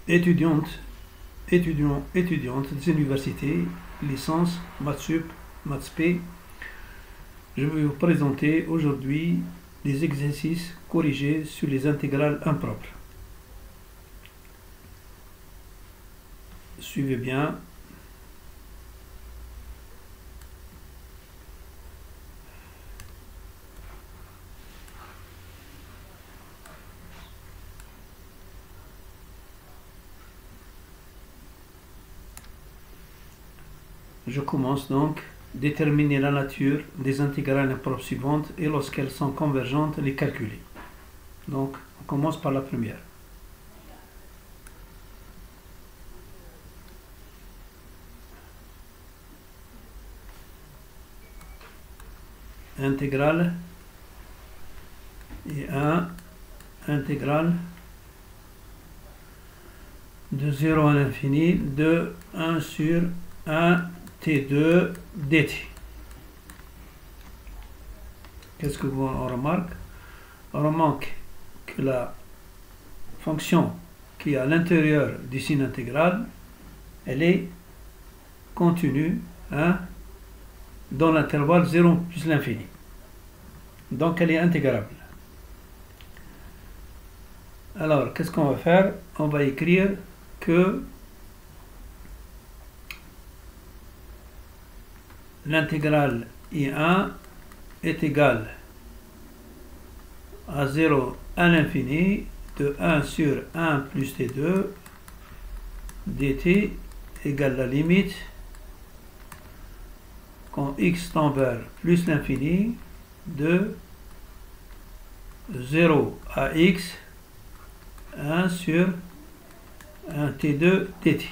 Étudiantes, étudiantes des universités, licence, maths sup, maths p, je vais vous présenter aujourd'hui des exercices corrigés sur les intégrales impropres. Suivez bien. Je commence donc. Déterminer la nature des intégrales impropres suivantes et lorsqu'elles sont convergentes, les calculer. Donc, on commence par la première. Intégrale et 1, intégrale de 0 à l'infini de 1 sur 1 T2 dt. Qu'est-ce que on remarque? On remarque que la fonction qui est à l'intérieur du signe intégral, elle est contenue dans l'intervalle 0 plus l'infini. Donc elle est intégrable. Alors, qu'est-ce qu'on va faire? On va écrire que l'intégrale I1 est égale à 0 à l'infini de 1 sur 1 plus T2 dt égale la limite quand x tend vers plus l'infini de 0 à x 1 sur 1 T2 dt.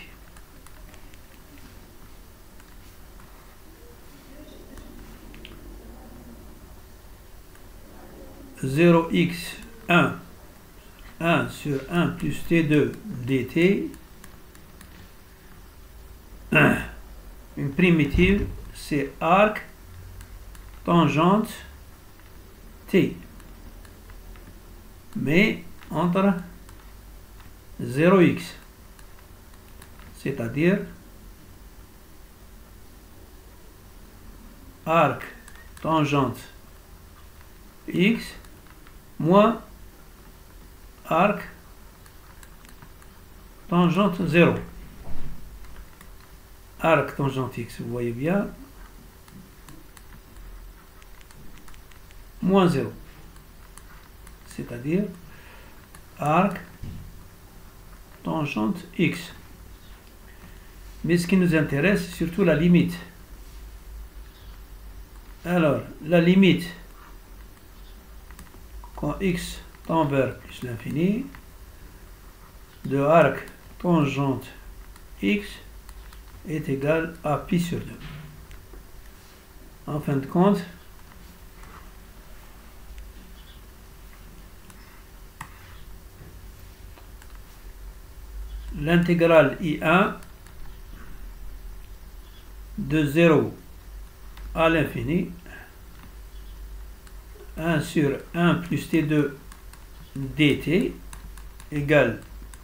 Zéro x 1 sur 1 plus T2 dt, une primitive, c'est arc tangente t, mais entre 0x, c'est-à-dire arc tangente x moins arc tangente 0. Arc tangente x, vous voyez bien, moins 0. C'est-à-dire arc tangente x. Mais ce qui nous intéresse, c'est surtout la limite. Alors, la limite quand x tend vers plus l'infini de arc tangente x est égal à pi sur 2. En fin de compte, l'intégrale I1 de 0 à l'infini 1 sur 1 plus T2 dt égale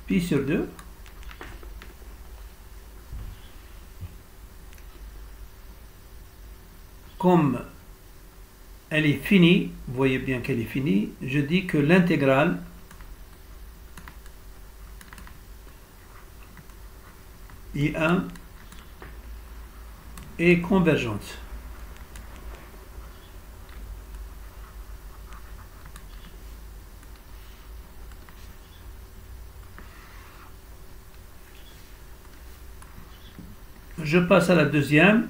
pi sur 2. Comme elle est finie, vous voyez bien qu'elle est finie, je dis que l'intégrale I1 est convergente. Je passe à la deuxième.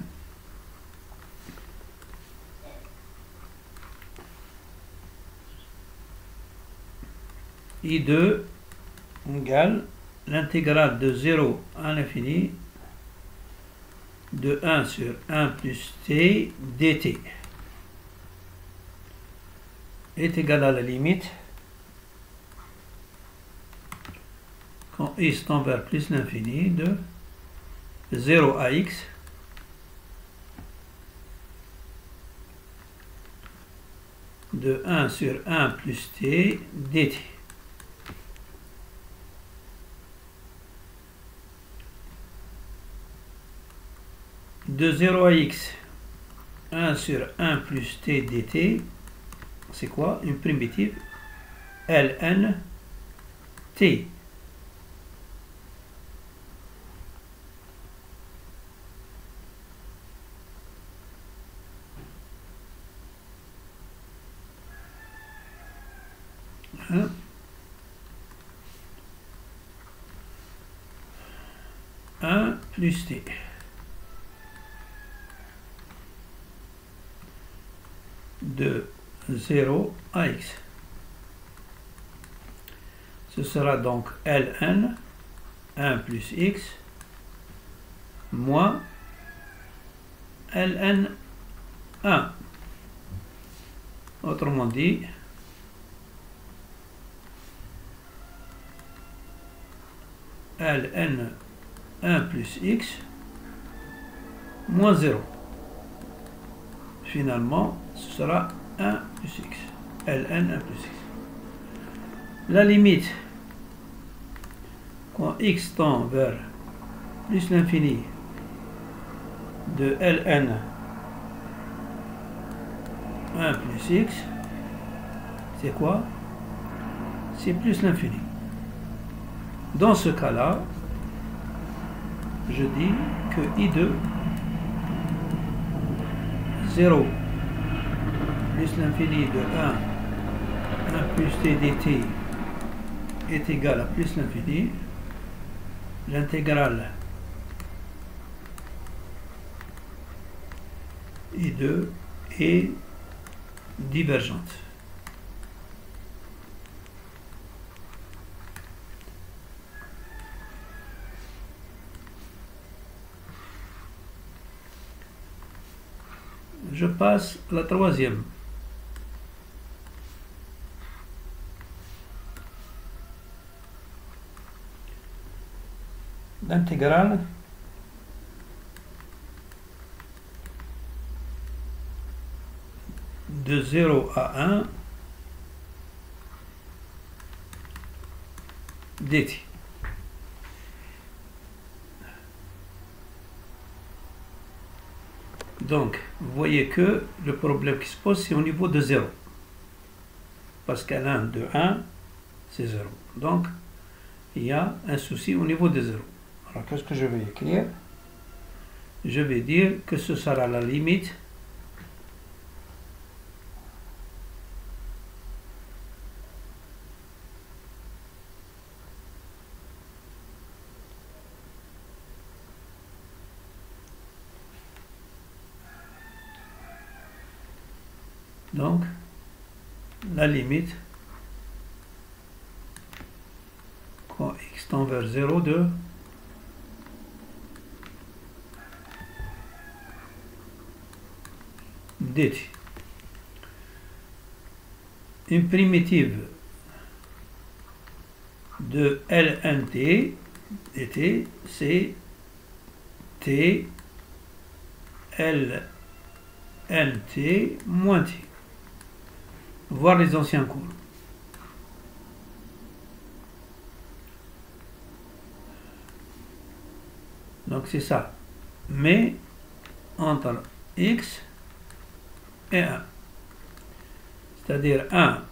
I2 égale l'intégrale de 0 à l'infini de 1 sur 1 plus t dt est égal à la limite quand x tend vers plus l'infini de 0 à x de 1 sur 1 plus t dt. de 0 à x, 1 sur 1 plus t dt, c'est quoi? Une primitive ln t. Hein? 1 plus t. De 0 à x. Ce sera donc ln 1 plus x moins ln 1. Autrement dit, ln 1 plus x moins 0. Finalement, ce sera 1 plus x. ln 1 plus x. La limite, quand x tend vers plus l'infini de ln 1 plus x, c'est quoi? C'est plus l'infini. Dans ce cas-là, je dis que I2 0 plus l'infini de 1 plus t dt est égal à plus l'infini. L'intégrale I2 est divergente. Je passe à la troisième. L'intégrale de 0 à 1 dt. Donc, vous voyez que le problème qui se pose, c'est au niveau de 0. Parce qu'à 1 de 1, c'est 0. Donc, il y a un souci au niveau de 0. Alors, qu'est-ce que je vais écrire? Je vais dire que ce sera la limite donc la limite quand x tend vers 0 de dt. Une primitive de ln t dt, c'est t ln t moins t. Voir les anciens cours. Donc c'est ça. Mais entre x et 1. C'est-à-dire 1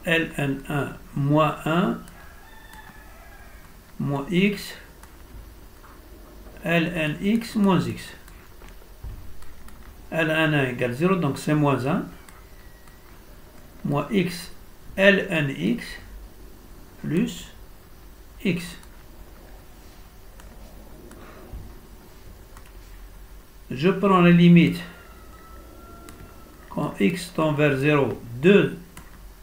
ln1 moins 1 moins x lnx moins x. ln1 égale 0, donc c'est moins 1 moins x lnx plus x. Je prends les limites quand x tend vers 0 de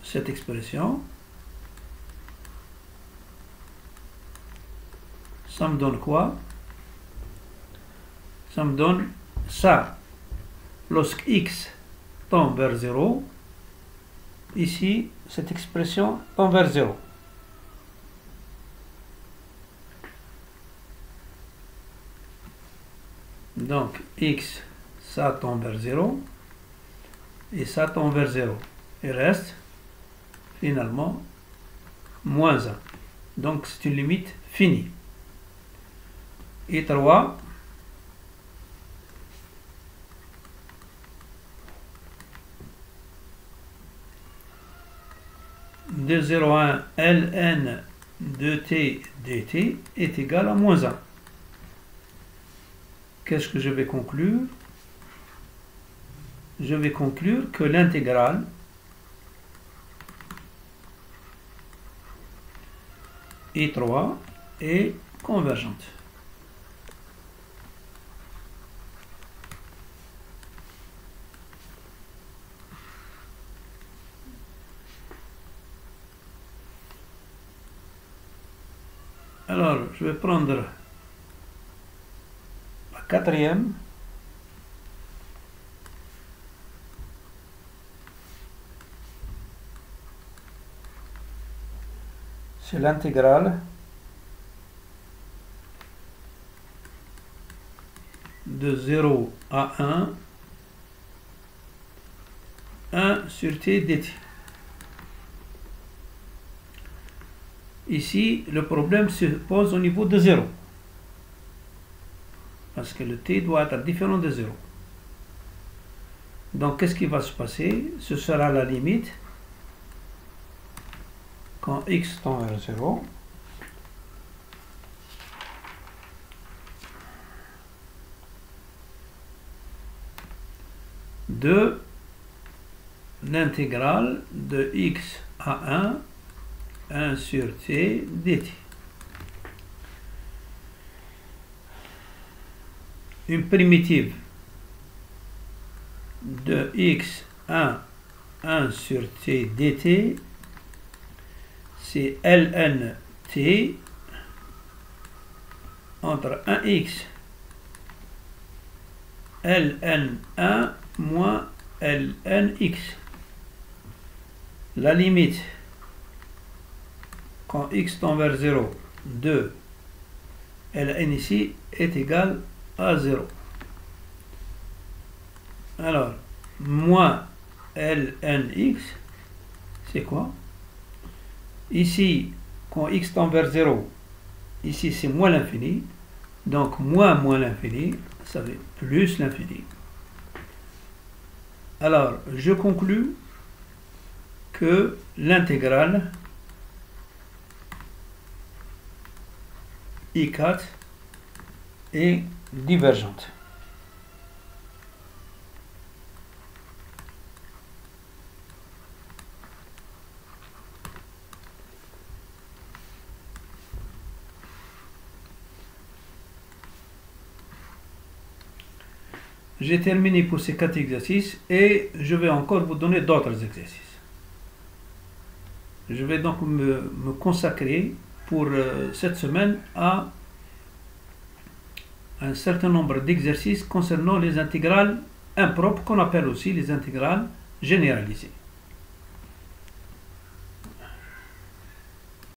cette expression. Ça me donne quoi? Ça me donne ça. Lorsque x tend vers 0, ici, cette expression tend vers 0. Donc, x, ça tend vers 0, et ça tend vers 0. Il reste, finalement, moins 1. Donc, c'est une limite finie. Et 3, 2,01 ln de t dt est égal à moins 1. Qu'est-ce que je vais conclure? Je vais conclure que l'intégrale I3 est convergente. Alors, je vais prendre la quatrième. C'est l'intégrale de 0 à 1 sur t dt. Ici, le problème se pose au niveau de 0. Parce que le t doit être différent de 0. Donc, qu'est-ce qui va se passer? Ce sera la limite quand x tend vers 0. De l'intégrale de x à 1 sur t dt. Une primitive de x à 1 sur t dt, c'est ln t entre 1x ln1 moins lnx. La limite quand x tend vers 0 de ln ici est égale à 0. Alors, moins lnx, c'est quoi? Ici, quand x tend vers 0, ici c'est moins l'infini. Donc, moins l'infini, ça fait plus l'infini. Alors, je conclus que l'intégrale I4 est divergente. J'ai terminé pour ces 4 exercices et je vais encore vous donner d'autres exercices. Je vais donc me consacrer pour cette semaine à un certain nombre d'exercices concernant les intégrales impropres qu'on appelle aussi les intégrales généralisées.